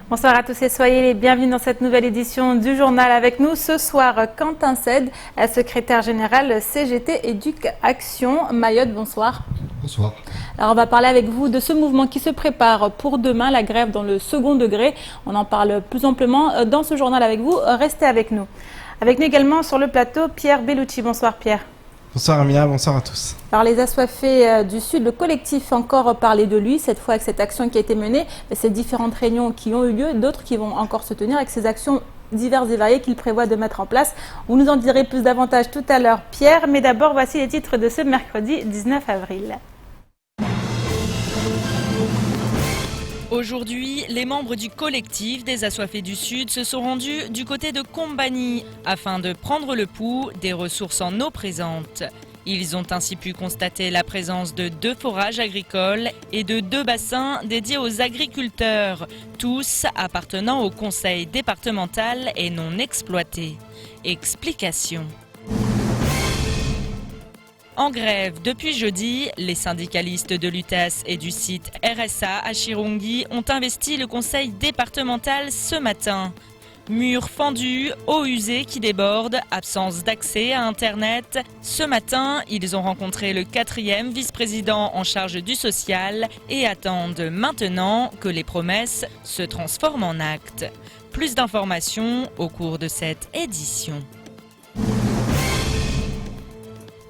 Bonsoir à tous et soyez les bienvenus dans cette nouvelle édition du journal. Avec nous ce soir, Quentin Cède, secrétaire général CGT Éduc Action Mayotte. Bonsoir. Bonsoir. Alors on va parler avec vous de ce mouvement qui se prépare pour demain, la grève dans le second degré. On en parle plus amplement dans ce journal avec vous. Restez avec nous. Avec nous également sur le plateau, Pierre Bellucci. Bonsoir Pierre. Bonsoir Amina, bonsoir à tous. Alors les assoiffés du Sud, le collectif a encore parlé de lui, cette fois avec cette action qui a été menée, ces différentes réunions qui ont eu lieu, d'autres qui vont encore se tenir avec ces actions diverses et variées qu'il prévoit de mettre en place. Vous nous en direz plus davantage tout à l'heure Pierre, mais d'abord voici les titres de ce mercredi 19 avril. Aujourd'hui, les membres du collectif des assoiffés du Sud se sont rendus du côté de Kombani afin de prendre le pouls des ressources en eau présentes. Ils ont ainsi pu constater la présence de 2 forages agricoles et de 2 bassins dédiés aux agriculteurs, tous appartenant au conseil départemental et non exploités. Explication. En grève depuis jeudi, les syndicalistes de l'UTAS et du site RSA à Chirungi ont investi le conseil départemental ce matin. Murs fendus, eau usée qui déborde, absence d'accès à Internet. Ce matin, ils ont rencontré le 4e vice-président en charge du social et attendent maintenant que les promesses se transforment en actes. Plus d'informations au cours de cette édition.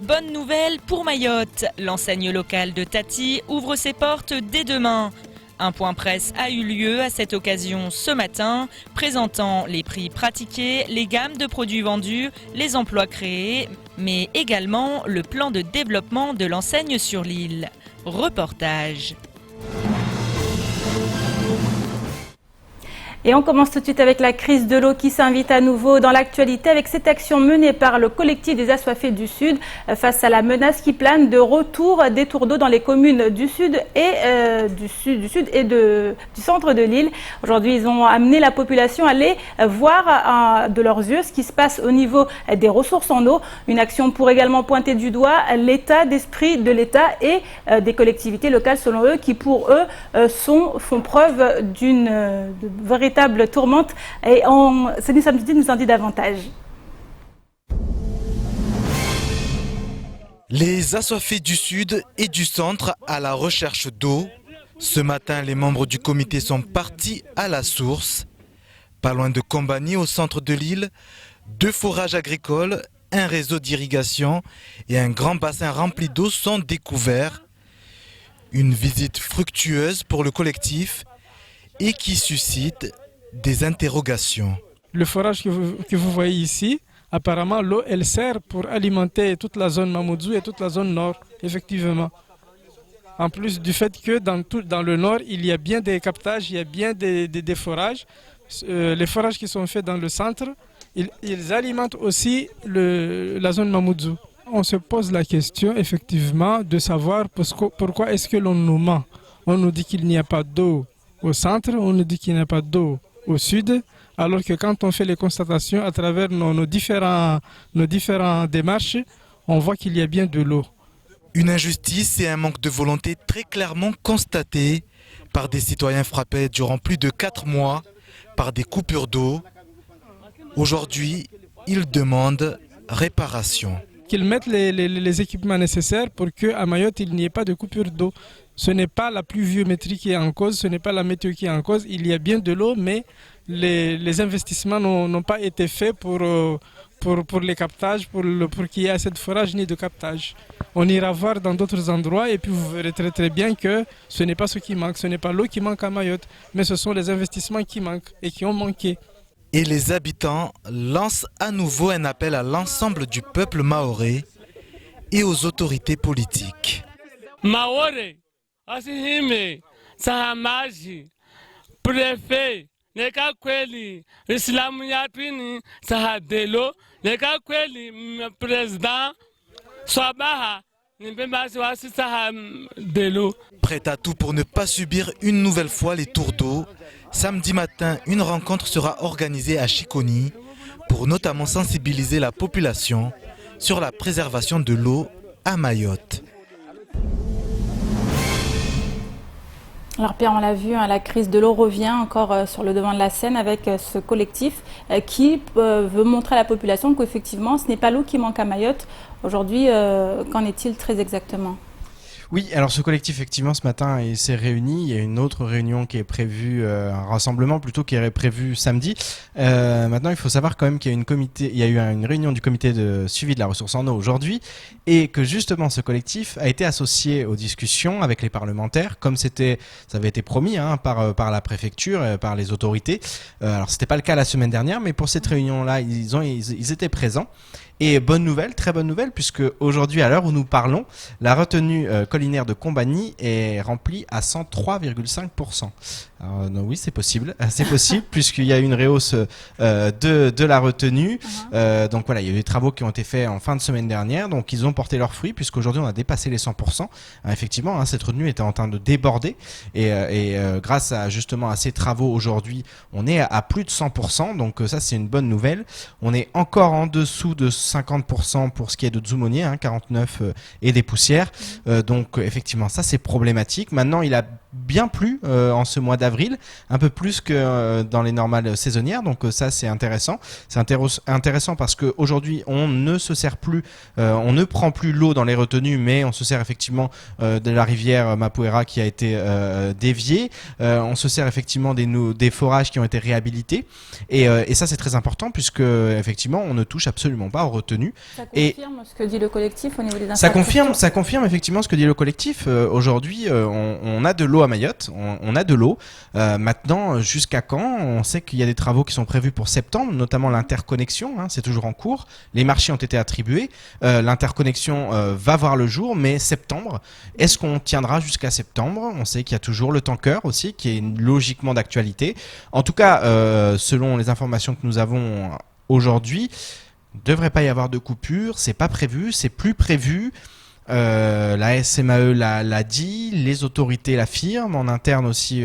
Bonne nouvelle pour Mayotte, l'enseigne locale de Tati ouvre ses portes dès demain. Un point presse a eu lieu à cette occasion ce matin, présentant les prix pratiqués, les gammes de produits vendus, les emplois créés, mais également le plan de développement de l'enseigne sur l'île. Reportage. Et on commence tout de suite avec la crise de l'eau qui s'invite à nouveau dans l'actualité avec cette action menée par le collectif des assoiffés du Sud face à la menace qui plane de retour des tours d'eau dans les communes du Sud et du centre de l'île. Aujourd'hui, ils ont amené la population à aller voir de leurs yeux ce qui se passe au niveau des ressources en eau. Une action pour également pointer du doigt l'état d'esprit de l'État et des collectivités locales selon eux qui pour eux font preuve d'une véritable tourmente et Céline Samedi nous en dit davantage. Les assoiffés du Sud et du Centre à la recherche d'eau. Ce matin, les membres du comité sont partis à la source. Pas loin de Kombani, au centre de l'île, 2 forages agricoles, un réseau d'irrigation et un grand bassin rempli d'eau sont découverts. Une visite fructueuse pour le collectif et qui suscite des interrogations. Le forage que vous voyez ici, apparemment l'eau elle sert pour alimenter toute la zone Mamoudzou et toute la zone nord, effectivement. En plus du fait que dans le nord, il y a bien des captages, il y a bien des forages. Les forages qui sont faits dans le centre, ils alimentent aussi la zone Mamoudzou. On se pose la question effectivement de savoir pourquoi est-ce que l'on nous ment. On nous dit qu'il n'y a pas d'eau au centre, on nous dit qu'il n'y a pas d'eau au sud, alors que quand on fait les constatations à travers nos différentes démarches, on voit qu'il y a bien de l'eau. Une injustice et un manque de volonté très clairement constatés par des citoyens frappés durant plus de 4 mois par des coupures d'eau. Aujourd'hui, ils demandent réparation. Qu'ils mettent les équipements nécessaires pour qu'à Mayotte, il n'y ait pas de coupure d'eau. Ce n'est pas la pluviométrie qui est en cause, ce n'est pas la météo qui est en cause. Il y a bien de l'eau, mais les investissements n'ont pas été faits pour les captages, pour qu'il y ait assez de forage ni de captage. On ira voir dans d'autres endroits et puis vous verrez très très bien que ce n'est pas ce qui manque. Ce n'est pas l'eau qui manque à Mayotte, mais ce sont les investissements qui manquent et qui ont manqué. Et les habitants lancent à nouveau un appel à l'ensemble du peuple maoré et aux autorités politiques. Maoré, asihime, sahamaji, préfet, neka kweli, islamu yatwini, sahadelo, neka kweli, président, swabaha, nimbemasi wasi sahadelo. Prêt à tout pour ne pas subir une nouvelle fois les tours d'eau, samedi matin, une rencontre sera organisée à Chikoni pour notamment sensibiliser la population sur la préservation de l'eau à Mayotte. Alors Pierre, on l'a vu, la crise de l'eau revient encore sur le devant de la scène avec ce collectif qui veut montrer à la population qu'effectivement ce n'est pas l'eau qui manque à Mayotte. Aujourd'hui, qu'en est-il très exactement ? Oui, alors ce collectif, effectivement, ce matin, il s'est réuni. Il y a une autre réunion qui est prévue, un rassemblement plutôt qui est prévu samedi. Maintenant, il faut savoir quand même qu'il y a eu une réunion du comité de suivi de la ressource en eau aujourd'hui et que justement ce collectif a été associé aux discussions avec les parlementaires, comme ça avait été promis par la préfecture, par les autorités. Alors, c'était pas le cas la semaine dernière, mais pour cette réunion-là, ils étaient présents. Et bonne nouvelle, très bonne nouvelle, puisque aujourd'hui, à l'heure où nous parlons, la retenue collinaire de Combani est remplie à 103,5%. Alors, non, oui, c'est possible puisqu'il y a une rehausse de la retenue. Donc voilà, il y a eu des travaux qui ont été faits en fin de semaine dernière, donc ils ont porté leurs fruits, puisqu'aujourd'hui on a dépassé les 100%. Effectivement, cette retenue était en train de déborder, et grâce justement à ces travaux aujourd'hui, on est à plus de 100%, donc ça c'est une bonne nouvelle. On est encore en dessous de 50% pour ce qui est de Dzumonier, 49 et des poussières. Donc effectivement, ça c'est problématique. Maintenant, il a bien plu en ce mois d'avril, un peu plus que dans les normales saisonnières, donc ça c'est intéressant. C'est intéressant parce qu'aujourd'hui on ne se sert plus, on ne prend plus l'eau dans les retenues, mais on se sert effectivement de la rivière Mapuera qui a été déviée, on se sert effectivement des forages qui ont été réhabilités, et ça c'est très important puisque effectivement on ne touche absolument pas aux retenues. Ça confirme ce que dit le collectif au niveau des infrastructures. Ça confirme effectivement ce que dit le collectif. Aujourd'hui on a de l'eau à Mayotte, on a de l'eau. Maintenant, jusqu'à quand? On sait qu'il y a des travaux qui sont prévus pour septembre, notamment l'interconnexion, c'est toujours en cours. Les marchés ont été attribués. L'interconnexion va voir le jour, mais septembre, est-ce qu'on tiendra jusqu'à septembre? On sait qu'il y a toujours le tanker aussi, qui est logiquement d'actualité. En tout cas, selon les informations que nous avons aujourd'hui, il ne devrait pas y avoir de coupure, c'est pas prévu, c'est plus prévu. La SMAE l'a dit, les autorités l'affirment, en interne aussi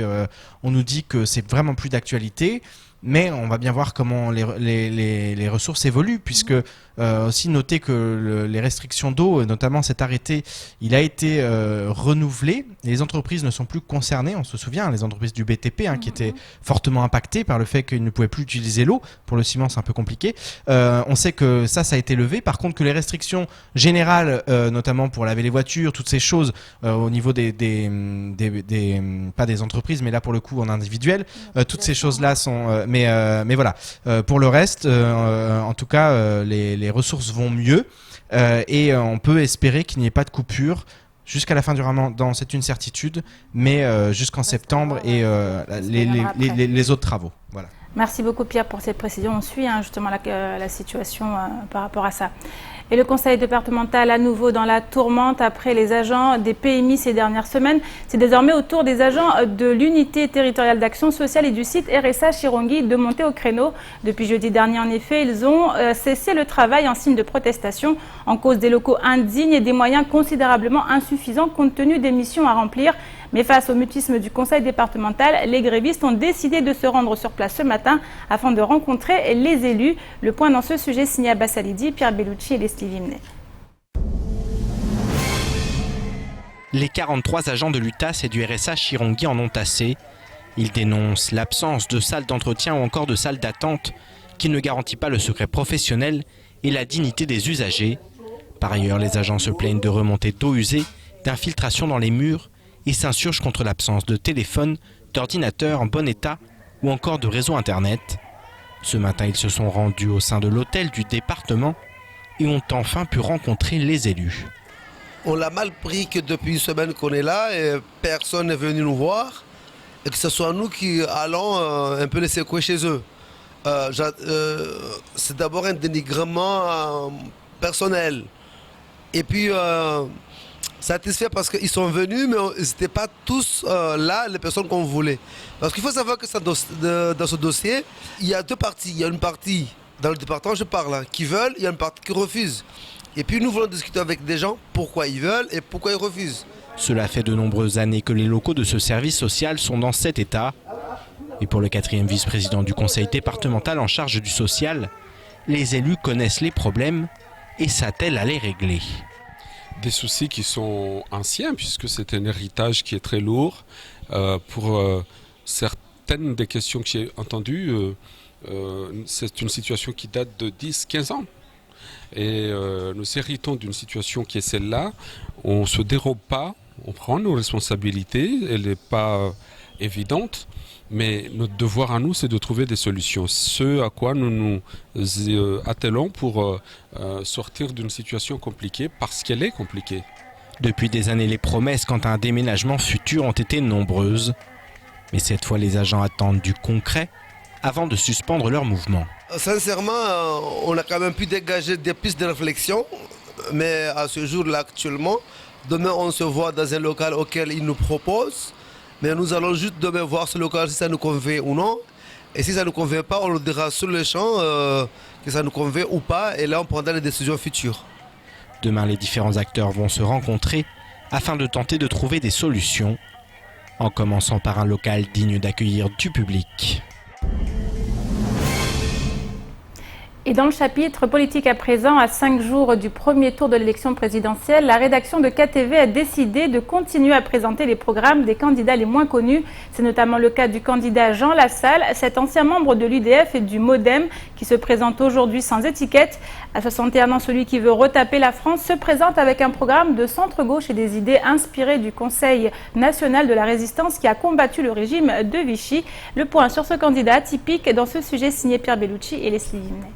on nous dit que c'est vraiment plus d'actualité, mais on va bien voir comment les ressources évoluent, puisque aussi noter que les restrictions d'eau, notamment cet arrêté, il a été renouvelé. Les entreprises ne sont plus concernées, on se souvient, les entreprises du BTP qui étaient fortement impactées par le fait qu'ils ne pouvaient plus utiliser l'eau. Pour le ciment, c'est un peu compliqué. On sait que ça a été levé. Par contre, que les restrictions générales, notamment pour laver les voitures, toutes ces choses au niveau pas des entreprises, mais là pour le coup en individuel, toutes ces choses-là sont... mais voilà, pour le reste, en tout cas, les ressources vont mieux et on peut espérer qu'il n'y ait pas de coupure jusqu'à la fin du Ramadan, c'est une certitude, mais jusqu'en septembre et les autres travaux. Voilà. Merci beaucoup Pierre pour ces précisions. On suit justement la situation par rapport à ça. Et le conseil départemental à nouveau dans la tourmente après les agents des PMI ces dernières semaines. C'est désormais au tour des agents de l'unité territoriale d'action sociale et du site RSA Chirongui de monter au créneau. Depuis jeudi dernier, en effet, ils ont cessé le travail en signe de protestation en cause des locaux indignes et des moyens considérablement insuffisants compte tenu des missions à remplir. Mais face au mutisme du conseil départemental, les grévistes ont décidé de se rendre sur place ce matin afin de rencontrer les élus. Le point dans ce sujet signé Abbas Salidi, Pierre Bellucci et Leslie Vimnet. Les 43 agents de l'UTAS et du RSA Chirongui en ont assez. Ils dénoncent l'absence de salles d'entretien ou encore de salles d'attente qui ne garantit pas le secret professionnel et la dignité des usagers. Par ailleurs, les agents se plaignent de remontées d'eau usée, d'infiltration dans les murs et s'insurgent contre l'absence de téléphone, d'ordinateur en bon état ou encore de réseau internet. Ce matin, ils se sont rendus au sein de l'hôtel du département et ont enfin pu rencontrer les élus. On l'a mal pris que depuis une semaine qu'on est là et personne n'est venu nous voir et que ce soit nous qui allons un peu les secouer chez eux. C'est d'abord un dénigrement personnel et puis satisfait parce qu'ils sont venus mais ils n'étaient pas tous là les personnes qu'on voulait. Parce qu'il faut savoir que dans ce dossier, il y a deux parties. Il y a une partie dans le département, je parle, qui veulent, il y a une partie qui refuse. Et puis nous voulons discuter avec des gens pourquoi ils veulent et pourquoi ils refusent. Cela fait de nombreuses années que les locaux de ce service social sont dans cet état. Et pour le 4e vice-président du conseil départemental en charge du social, les élus connaissent les problèmes et s'attellent à les régler. des soucis qui sont anciens, puisque c'est un héritage qui est très lourd. Pour certaines des questions que j'ai entendues, c'est une situation qui date de 10-15 ans. Et nous héritons d'une situation qui est celle-là. On ne se dérobe pas, on prend nos responsabilités, elle n'est pas évidente, mais notre devoir à nous, c'est de trouver des solutions. Ce à quoi nous nous attelons pour sortir d'une situation compliquée, parce qu'elle est compliquée. Depuis des années, les promesses quant à un déménagement futur ont été nombreuses. Mais cette fois, les agents attendent du concret avant de suspendre leur mouvement. Sincèrement, on a quand même pu dégager des pistes de réflexion, mais à ce jour-là actuellement, demain on se voit dans un local auquel ils nous proposent, mais nous allons juste demain voir ce local si ça nous convient ou non, et si ça ne nous convient pas, on le dira sur le champ que ça nous convient ou pas, et là on prendra les décisions futures. Demain, les différents acteurs vont se rencontrer afin de tenter de trouver des solutions, en commençant par un local digne d'accueillir du public. Et dans le chapitre politique à présent, à 5 jours du premier tour de l'élection présidentielle, la rédaction de KTV a décidé de continuer à présenter les programmes des candidats les moins connus. C'est notamment le cas du candidat Jean Lassalle, cet ancien membre de l'UDF et du MoDem qui se présente aujourd'hui sans étiquette. À 61 ans, celui qui veut retaper la France se présente avec un programme de centre-gauche et des idées inspirées du Conseil national de la résistance qui a combattu le régime de Vichy. Le point sur ce candidat atypique dans ce sujet signé Pierre Bellucci et Leslie Limney.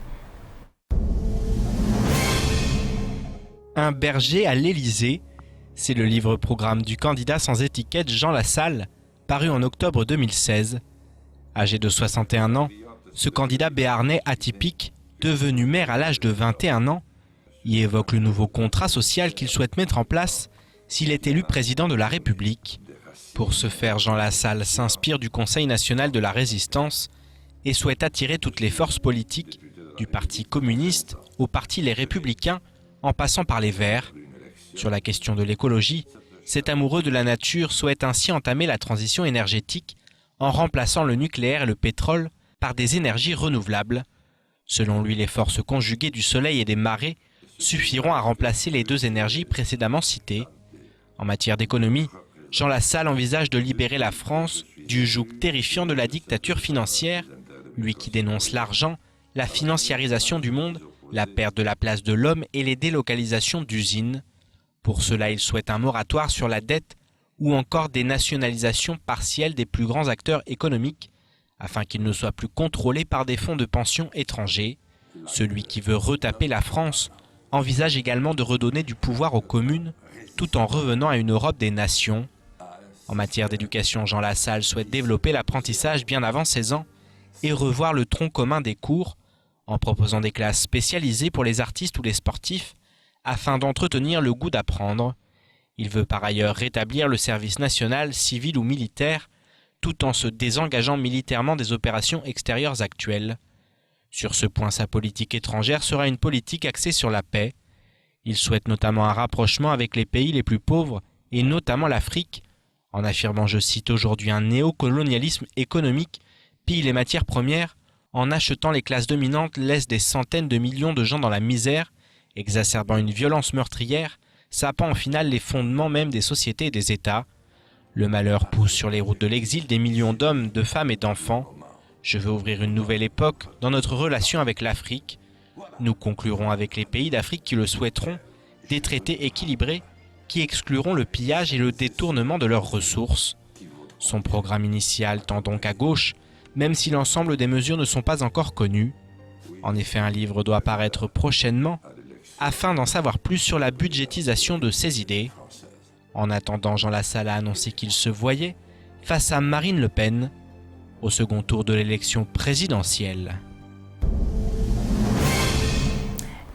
Un berger à l'Élysée, c'est le livre-programme du candidat sans étiquette Jean Lassalle, paru en octobre 2016. Âgé de 61 ans, ce candidat béarnais atypique, devenu maire à l'âge de 21 ans, y évoque le nouveau contrat social qu'il souhaite mettre en place s'il est élu président de la République. Pour ce faire, Jean Lassalle s'inspire du Conseil national de la résistance et souhaite attirer toutes les forces politiques, du Parti communiste au Parti Les Républicains, en passant par les Verts. Sur la question de l'écologie, cet amoureux de la nature souhaite ainsi entamer la transition énergétique en remplaçant le nucléaire et le pétrole par des énergies renouvelables. Selon lui, les forces conjuguées du soleil et des marées suffiront à remplacer les deux énergies précédemment citées. En matière d'économie, Jean Lassalle envisage de libérer la France du joug terrifiant de la dictature financière, lui qui dénonce l'argent, la financiarisation du monde, la perte de la place de l'homme et les délocalisations d'usines. Pour cela, il souhaite un moratoire sur la dette ou encore des nationalisations partielles des plus grands acteurs économiques, afin qu'ils ne soient plus contrôlés par des fonds de pension étrangers. Celui qui veut retaper la France envisage également de redonner du pouvoir aux communes, tout en revenant à une Europe des nations. En matière d'éducation, Jean Lassalle souhaite développer l'apprentissage bien avant 16 ans et revoir le tronc commun des cours, en proposant des classes spécialisées pour les artistes ou les sportifs, afin d'entretenir le goût d'apprendre. Il veut par ailleurs rétablir le service national, civil ou militaire, tout en se désengageant militairement des opérations extérieures actuelles. Sur ce point, sa politique étrangère sera une politique axée sur la paix. Il souhaite notamment un rapprochement avec les pays les plus pauvres, et notamment l'Afrique, en affirmant, je cite, aujourd'hui un néocolonialisme économique pille les matières premières, en achetant les classes dominantes, laisse des centaines de millions de gens dans la misère, exacerbant une violence meurtrière, sapant au final les fondements même des sociétés et des États. Le malheur pousse sur les routes de l'exil des millions d'hommes, de femmes et d'enfants. Je veux ouvrir une nouvelle époque dans notre relation avec l'Afrique. Nous conclurons avec les pays d'Afrique qui le souhaiteront des traités équilibrés qui excluront le pillage et le détournement de leurs ressources. Son programme initial tend donc à gauche, même si l'ensemble des mesures ne sont pas encore connues. En effet, un livre doit paraître prochainement, afin d'en savoir plus sur la budgétisation de ses idées. En attendant, Jean Lassalle a annoncé qu'il se voyait face à Marine Le Pen, au second tour de l'élection présidentielle.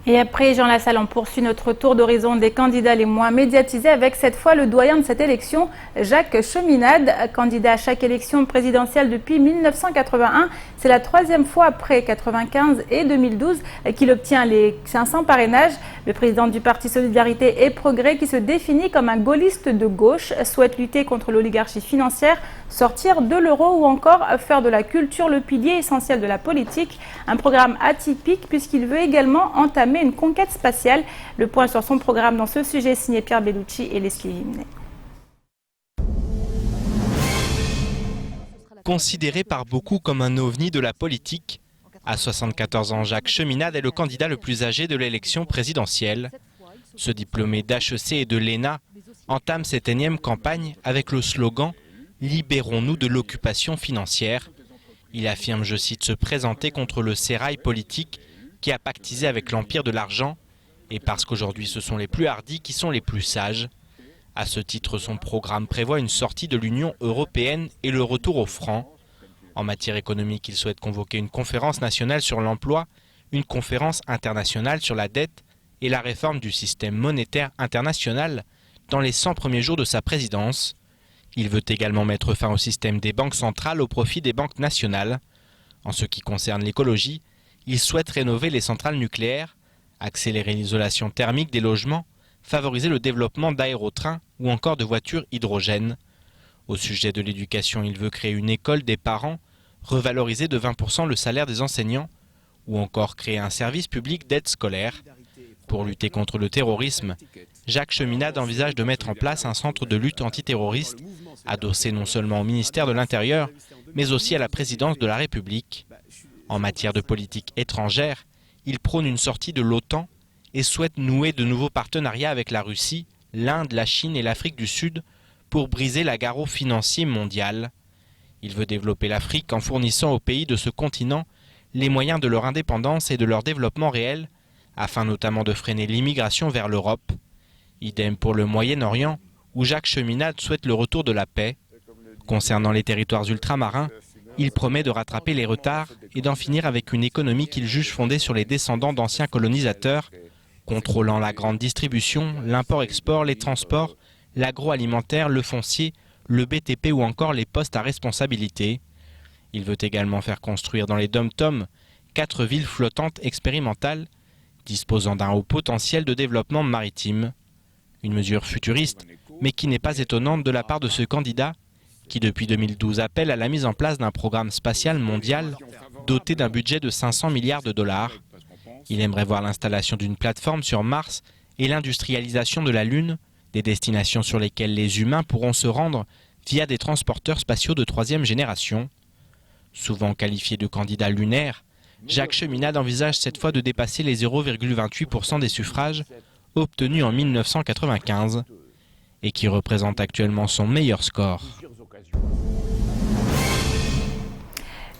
Et après Jean Lassalle, on poursuit notre tour d'horizon des candidats les moins médiatisés avec cette fois le doyen de cette élection, Jacques Cheminade, candidat à chaque élection présidentielle depuis 1981. C'est la troisième fois après 1995 et 2012 qu'il obtient les 500 parrainages. Le président du Parti Solidarité et Progrès, qui se définit comme un gaulliste de gauche, souhaite lutter contre l'oligarchie financière, sortir de l'euro ou encore faire de la culture le pilier essentiel de la politique. Un programme atypique puisqu'il veut également entamer mener une conquête spatiale. Le point sur son programme dans ce sujet signé Pierre Bellucci et Leslie Limnet. Considéré par beaucoup comme un ovni de la politique, à 74 ans, Jacques Cheminade est le candidat le plus âgé de l'élection présidentielle. Ce diplômé d'HEC et de l'ENA entame cette énième campagne avec le slogan « Libérons-nous de l'occupation financière ». Il affirme, je cite, se présenter contre le sérail politique qui a pactisé avec l'empire de l'argent et parce qu'aujourd'hui ce sont les plus hardis qui sont les plus sages. À ce titre, son programme prévoit une sortie de l'Union européenne et le retour au franc. En matière économique, il souhaite convoquer une conférence nationale sur l'emploi, une conférence internationale sur la dette et la réforme du système monétaire international dans les 100 premiers jours de sa présidence. Il veut également mettre fin au système des banques centrales au profit des banques nationales. En ce qui concerne l'écologie, il souhaite rénover les centrales nucléaires, accélérer l'isolation thermique des logements, favoriser le développement d'aérotrains ou encore de voitures hydrogène. Au sujet de l'éducation, il veut créer une école des parents, revaloriser de 20% le salaire des enseignants ou encore créer un service public d'aide scolaire. Pour lutter contre le terrorisme, Jacques Cheminade envisage de mettre en place un centre de lutte antiterroriste, adossé non seulement au ministère de l'Intérieur, mais aussi à la présidence de la République. En matière de politique étrangère, il prône une sortie de l'OTAN et souhaite nouer de nouveaux partenariats avec la Russie, l'Inde, la Chine et l'Afrique du Sud pour briser la garrot financier mondial. Il veut développer l'Afrique en fournissant aux pays de ce continent les moyens de leur indépendance et de leur développement réel, afin notamment de freiner l'immigration vers l'Europe. Idem pour le Moyen-Orient, où Jacques Cheminade souhaite le retour de la paix. Concernant les territoires ultramarins, il promet de rattraper les retards et d'en finir avec une économie qu'il juge fondée sur les descendants d'anciens colonisateurs, contrôlant la grande distribution, l'import-export, les transports, l'agroalimentaire, le foncier, le BTP ou encore les postes à responsabilité. Il veut également faire construire dans les dom-toms 4 villes flottantes expérimentales, disposant d'un haut potentiel de développement maritime. Une mesure futuriste, mais qui n'est pas étonnante de la part de ce candidat, qui depuis 2012 appelle à la mise en place d'un programme spatial mondial doté d'un budget de 500 milliards de dollars. Il aimerait voir l'installation d'une plateforme sur Mars et l'industrialisation de la Lune, des destinations sur lesquelles les humains pourront se rendre via des transporteurs spatiaux de 3e génération. Souvent qualifié de candidat lunaire, Jacques Cheminade envisage cette fois de dépasser les 0,28% des suffrages obtenus en 1995 et qui représente actuellement son meilleur score.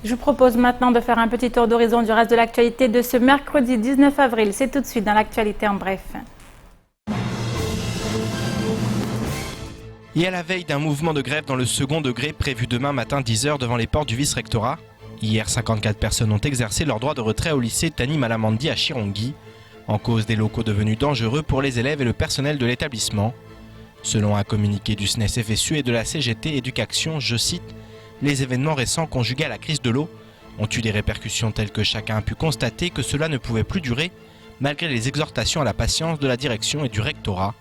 Je vous propose maintenant de faire un petit tour d'horizon du reste de l'actualité de ce mercredi 19 avril. C'est tout de suite dans l'actualité en bref. Et à la veille d'un mouvement de grève dans le second degré prévu demain matin 10h devant les portes du vice-rectorat, hier 54 personnes ont exercé leur droit de retrait au lycée Tani Malamandi à Chirongui, en cause des locaux devenus dangereux pour les élèves et le personnel de l'établissement. Selon un communiqué du SNES FSU et de la CGT Éducation, je cite, « Les événements récents conjugués à la crise de l'eau ont eu des répercussions telles que chacun a pu constater que cela ne pouvait plus durer malgré les exhortations à la patience de la direction et du rectorat.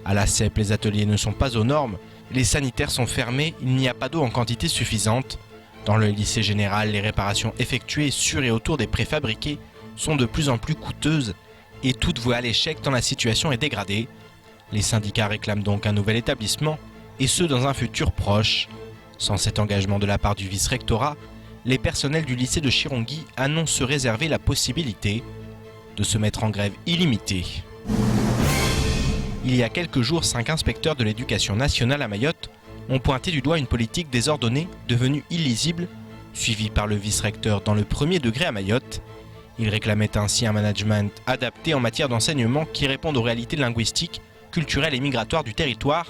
À la CEP, les ateliers ne sont pas aux normes, les sanitaires sont fermés, il n'y a pas d'eau en quantité suffisante. Dans le lycée général, les réparations effectuées sur et autour des préfabriqués sont de plus en plus coûteuses et toutes vouées à l'échec tant la situation est dégradée. Les syndicats réclament donc un nouvel établissement, et ce dans un futur proche. Sans cet engagement de la part du vice-rectorat, les personnels du lycée de Chirongui annoncent se réserver la possibilité de se mettre en grève illimitée. Il y a quelques jours, 5 inspecteurs de l'éducation nationale à Mayotte ont pointé du doigt une politique désordonnée devenue illisible, suivie par le vice-recteur dans le premier degré à Mayotte. Ils réclamaient ainsi un management adapté en matière d'enseignement qui réponde aux réalités linguistiques, culturelles et migratoires du territoire,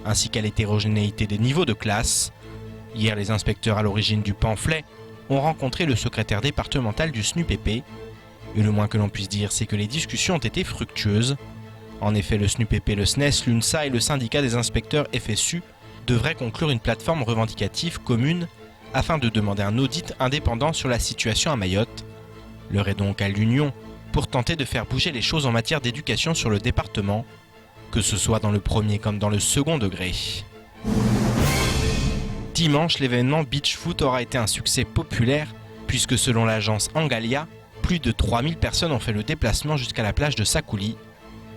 ainsi qu'à l'hétérogénéité des niveaux de classe. Hier, les inspecteurs à l'origine du pamphlet ont rencontré le secrétaire départemental du SNUPP. Et le moins que l'on puisse dire, c'est que les discussions ont été fructueuses. En effet, le SNUPP, le SNES, l'UNSA et le syndicat des inspecteurs FSU devraient conclure une plateforme revendicative commune afin de demander un audit indépendant sur la situation à Mayotte. L'heure est donc à l'union pour tenter de faire bouger les choses en matière d'éducation sur le département, que ce soit dans le premier comme dans le second degré. Dimanche, l'événement Beach Foot aura été un succès populaire puisque selon l'agence Angalia, Plus de 3000 personnes ont fait le déplacement jusqu'à la plage de Sakouli.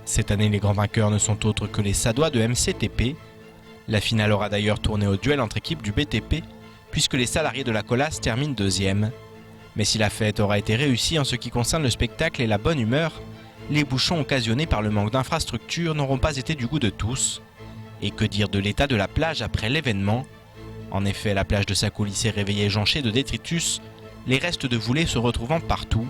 Cette année, les grands vainqueurs ne sont autres que les Sadois de MCTP. La finale aura d'ailleurs tourné au duel entre équipes du BTP, puisque les salariés de la Colas terminent deuxième. Mais si la fête aura été réussie en ce qui concerne le spectacle et la bonne humeur, les bouchons occasionnés par le manque d'infrastructures n'auront pas été du goût de tous. Et que dire de l'état de la plage après l'événement? En effet, la plage de Sakouli s'est réveillée jonchée de détritus, les restes de volets se retrouvant partout.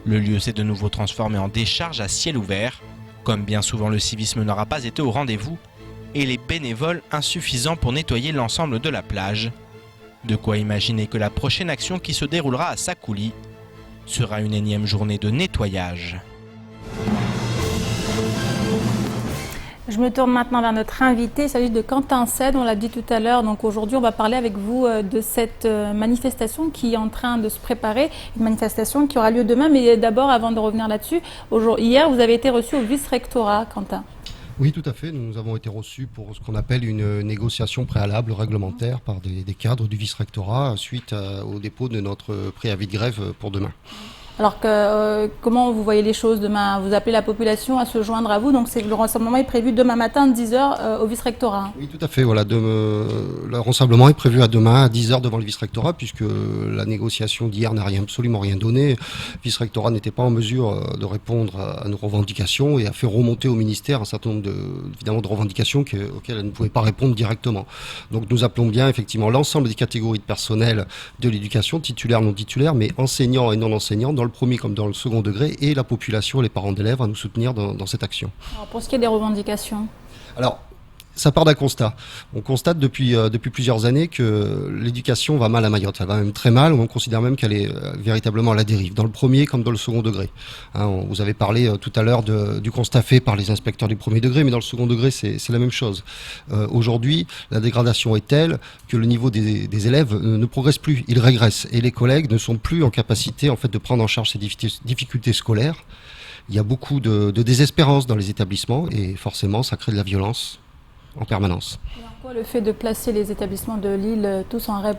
Le lieu s'est de nouveau transformé en décharge à ciel ouvert. Comme bien souvent, le civisme n'aura pas été au rendez-vous et les bénévoles insuffisants pour nettoyer l'ensemble de la plage. De quoi imaginer que la prochaine action qui se déroulera à Sakouli sera une énième journée de nettoyage. Je me tourne maintenant vers notre invité, il s'agit de Quentin Cède, on l'a dit tout à l'heure. Donc aujourd'hui, on va parler avec vous de cette manifestation qui est en train de se préparer, une manifestation qui aura lieu demain. Mais d'abord, avant de revenir là-dessus, hier, vous avez été reçu au vice-rectorat, Quentin. Oui, tout à fait. Nous avons été reçus pour ce qu'on appelle une négociation préalable réglementaire par des cadres du vice-rectorat suite au dépôt de notre préavis de grève pour demain. Alors, comment vous voyez les choses demain? Vous appelez la population à se joindre à vous, donc le rassemblement est prévu demain matin à 10h au vice-rectorat. Oui, tout à fait. Voilà, le rassemblement est prévu à demain à 10h devant le vice-rectorat, puisque la négociation d'hier n'a absolument rien donné. Le vice-rectorat n'était pas en mesure de répondre à nos revendications et a fait remonter au ministère un certain nombre de revendications auxquelles elle ne pouvait pas répondre directement. Donc nous appelons bien effectivement l'ensemble des catégories de personnel de l'éducation, titulaires, non titulaires, mais enseignants et non enseignants, dans le premier comme dans le second degré, et la population, les parents d'élèves à nous soutenir dans cette action. Alors pour ce qui est des revendications? Alors, ça part d'un constat. On constate depuis plusieurs années que l'éducation va mal à Mayotte. Elle va même très mal. On considère même qu'elle est véritablement à la dérive, dans le premier comme dans le second degré. Vous avez parlé tout à l'heure du constat fait par les inspecteurs du premier degré, mais dans le second degré, c'est la même chose. Aujourd'hui, la dégradation est telle que le niveau des élèves ne progresse plus. Il régresse. Et les collègues ne sont plus en capacité en fait, de prendre en charge ces difficultés scolaires. Il y a beaucoup de désespérance dans les établissements et forcément, ça crée de la violence en permanence. Et en quoi le fait de placer les établissements de Lille tous en REP+,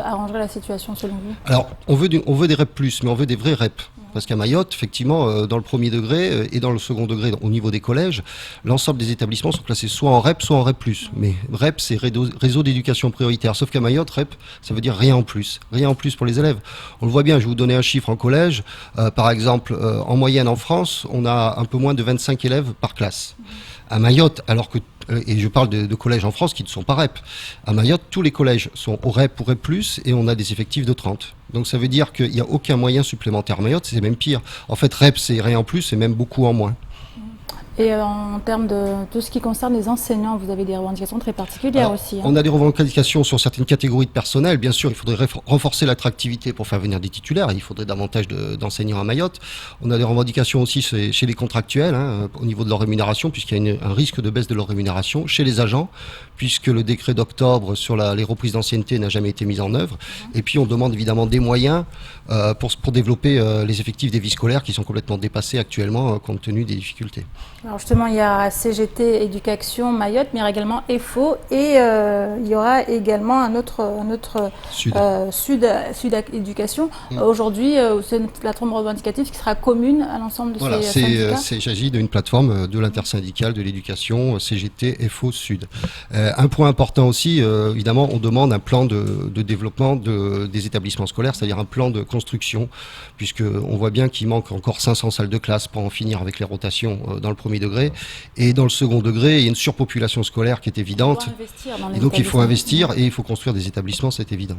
arrangerait la situation selon vous? Alors, on veut des REP+, mais on veut des vrais REP. Parce qu'à Mayotte, effectivement, dans le premier degré et dans le second degré, au niveau des collèges, l'ensemble des établissements sont classés soit en REP, soit en REP+. Mais REP, c'est réseau d'éducation prioritaire. Sauf qu'à Mayotte, REP, ça veut dire rien en plus. Rien en plus pour les élèves. On le voit bien, je vais vous donner un chiffre en collège. Par exemple, en moyenne en France, on a un peu moins de 25 élèves par classe. À Mayotte, alors que, et je parle de collèges en France qui ne sont pas REP, à Mayotte, tous les collèges sont au REP ou REP+, et on a des effectifs de 30. Donc ça veut dire qu'il n'y a aucun moyen supplémentaire à Mayotte, c'est même pire. En fait, REP, c'est rien en plus, c'est même beaucoup en moins. Et en termes de tout ce qui concerne les enseignants, vous avez des revendications très particulières aussi. On a des revendications sur certaines catégories de personnel. Bien sûr, il faudrait renforcer l'attractivité pour faire venir des titulaires. Il faudrait davantage d'enseignants à Mayotte. On a des revendications aussi chez les contractuels, au niveau de leur rémunération, puisqu'il y a un risque de baisse de leur rémunération. Chez les agents, puisque le décret d'octobre sur les reprises d'ancienneté n'a jamais été mis en œuvre. Et puis, on demande évidemment des moyens pour développer les effectifs des vies scolaires qui sont complètement dépassés actuellement compte tenu des difficultés. Alors justement, il y a CGT Éducation Mayotte, mais il y aura également EFO et il y aura également un autre Sud Éducation. Aujourd'hui, c'est une plateforme revendicative qui sera commune à l'ensemble de ces syndicats. Il s'agit d'une plateforme de l'intersyndicale de l'éducation CGT EFO Sud. Un point important aussi, évidemment, on demande un plan de développement des établissements scolaires, c'est-à-dire un plan de construction, puisqu'on voit bien qu'il manque encore 500 salles de classe pour en finir avec les rotations dans le premier degré. Et dans le second degré, il y a une surpopulation scolaire qui est évidente. Et donc il faut investir et il faut construire des établissements, c'est évident.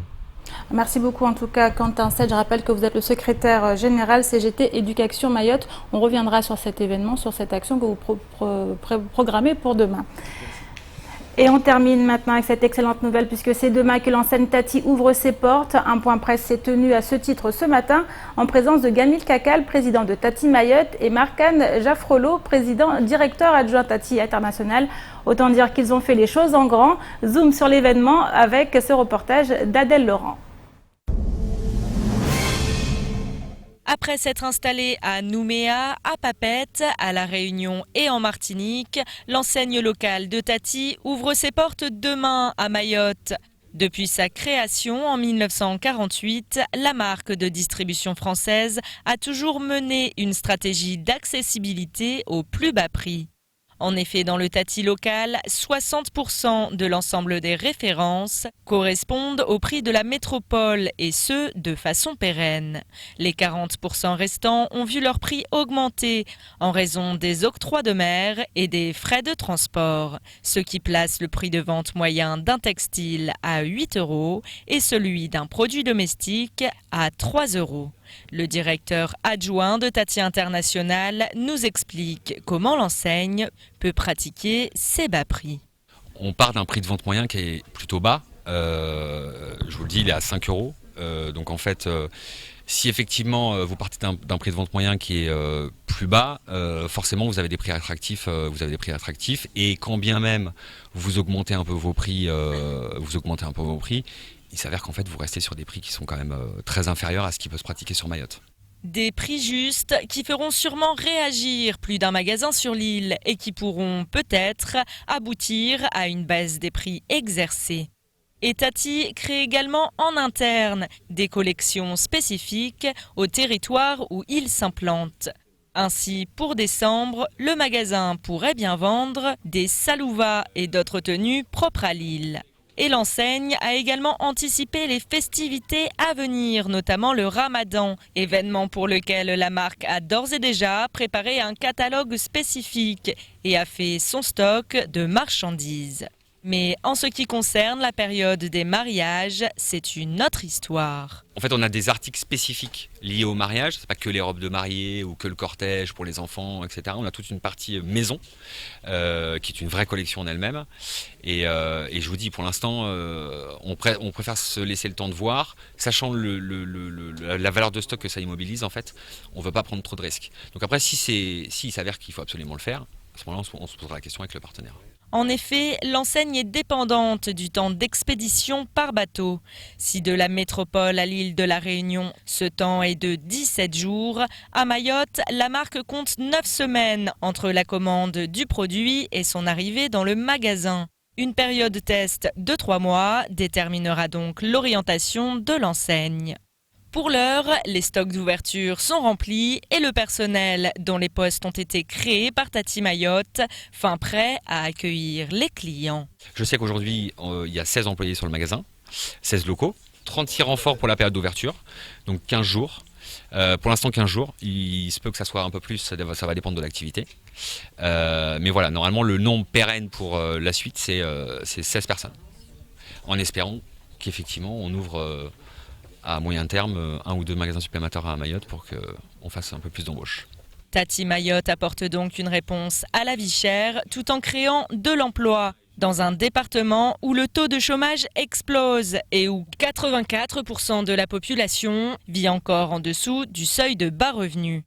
Merci beaucoup en tout cas Quentin Cède. Je rappelle que vous êtes le secrétaire général CGT Éducation Mayotte. On reviendra sur cet événement, sur cette action que vous programmez pour demain. Et on termine maintenant avec cette excellente nouvelle puisque c'est demain que l'enseigne Tati ouvre ses portes. Un point presse s'est tenu à ce titre ce matin en présence de Gamil Kakal, président de Tati Mayotte, et Markan Jaffrolo, directeur adjoint Tati International. Autant dire qu'ils ont fait les choses en grand. Zoom sur l'événement avec ce reportage d'Adèle Laurent. Après s'être installé à Nouméa, à Papeete, à La Réunion et en Martinique, l'enseigne locale de Tati ouvre ses portes demain à Mayotte. Depuis sa création en 1948, la marque de distribution française a toujours mené une stratégie d'accessibilité au plus bas prix. En effet, dans le Tati local, 60% de l'ensemble des références correspondent au prix de la métropole et ce, de façon pérenne. Les 40% restants ont vu leur prix augmenter en raison des octrois de mer et des frais de transport, ce qui place le prix de vente moyen d'un textile à 8 € et celui d'un produit domestique à 3 €. Le directeur adjoint de Tati International nous explique comment l'enseigne peut pratiquer ces bas prix. On part d'un prix de vente moyen qui est plutôt bas. Je vous le dis, il est à 5 €. Donc en fait, si effectivement vous partez d'un prix de vente moyen qui est plus bas, forcément vous avez des prix attractifs. Et quand bien même vous augmentez un peu vos prix, il s'avère qu'en fait vous restez sur des prix qui sont quand même très inférieurs à ce qui peut se pratiquer sur Mayotte. Des prix justes qui feront sûrement réagir plus d'un magasin sur l'île et qui pourront peut-être aboutir à une baisse des prix exercés. Et Tati crée également en interne des collections spécifiques au territoire où il s'implante. Ainsi, pour décembre, le magasin pourrait bien vendre des salouvas et d'autres tenues propres à l'île. Et l'enseigne a également anticipé les festivités à venir, notamment le Ramadan, événement pour lequel la marque a d'ores et déjà préparé un catalogue spécifique et a fait son stock de marchandises. Mais en ce qui concerne la période des mariages, c'est une autre histoire. En fait, on a des articles spécifiques liés au mariage. C'est pas que les robes de mariée ou que le cortège pour les enfants, etc. On a toute une partie maison qui est une vraie collection en elle-même. Et je vous dis, pour l'instant, on préfère se laisser le temps de voir, sachant la valeur de stock que ça immobilise. En fait, on veut pas prendre trop de risques. Donc après, s'il s'avère qu'il faut absolument le faire, à ce moment-là, on se posera la question avec le partenaire. En effet, l'enseigne est dépendante du temps d'expédition par bateau. Si de la métropole à l'île de la Réunion, ce temps est de 17 jours, à Mayotte, la marque compte 9 semaines entre la commande du produit et son arrivée dans le magasin. Une période test de 3 mois déterminera donc l'orientation de l'enseigne. Pour l'heure, les stocks d'ouverture sont remplis et le personnel dont les postes ont été créés par Tati Mayotte fin prêt à accueillir les clients. Je sais qu'aujourd'hui, il y a 16 employés sur le magasin, 16 locaux, 36 renforts pour la période d'ouverture, donc 15 jours. Pour l'instant 15 jours, il se peut que ça soit un peu plus, ça va dépendre de l'activité. Mais voilà, normalement le nombre pérenne pour la suite c'est 16 personnes. En espérant qu'effectivement on ouvre à moyen terme 1 ou 2 magasins supplémentaires à Mayotte pour qu'on fasse un peu plus d'embauches. Tati Mayotte apporte donc une réponse à la vie chère tout en créant de l'emploi. Dans un département où le taux de chômage explose et où 84% de la population vit encore en dessous du seuil de bas revenu.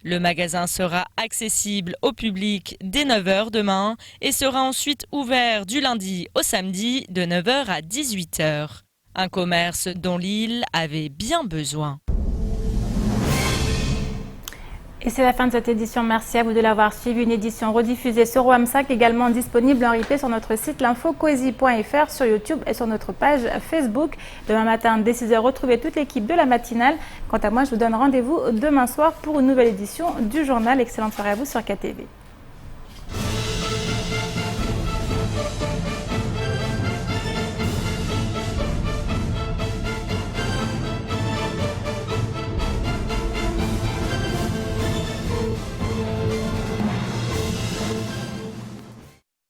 Le magasin sera accessible au public dès 9 h demain et sera ensuite ouvert du lundi au samedi de 9 h à 18 h. Un commerce dont l'île avait bien besoin. Et c'est la fin de cette édition. Merci à vous de l'avoir suivi. Une édition rediffusée sur WAMSAC, également disponible en replay sur notre site l'infocoesie.fr, sur YouTube et sur notre page Facebook. Demain matin, dès 6 h, retrouvez toute l'équipe de la matinale. Quant à moi, je vous donne rendez-vous demain soir pour une nouvelle édition du journal. Excellente soirée à vous sur KTV.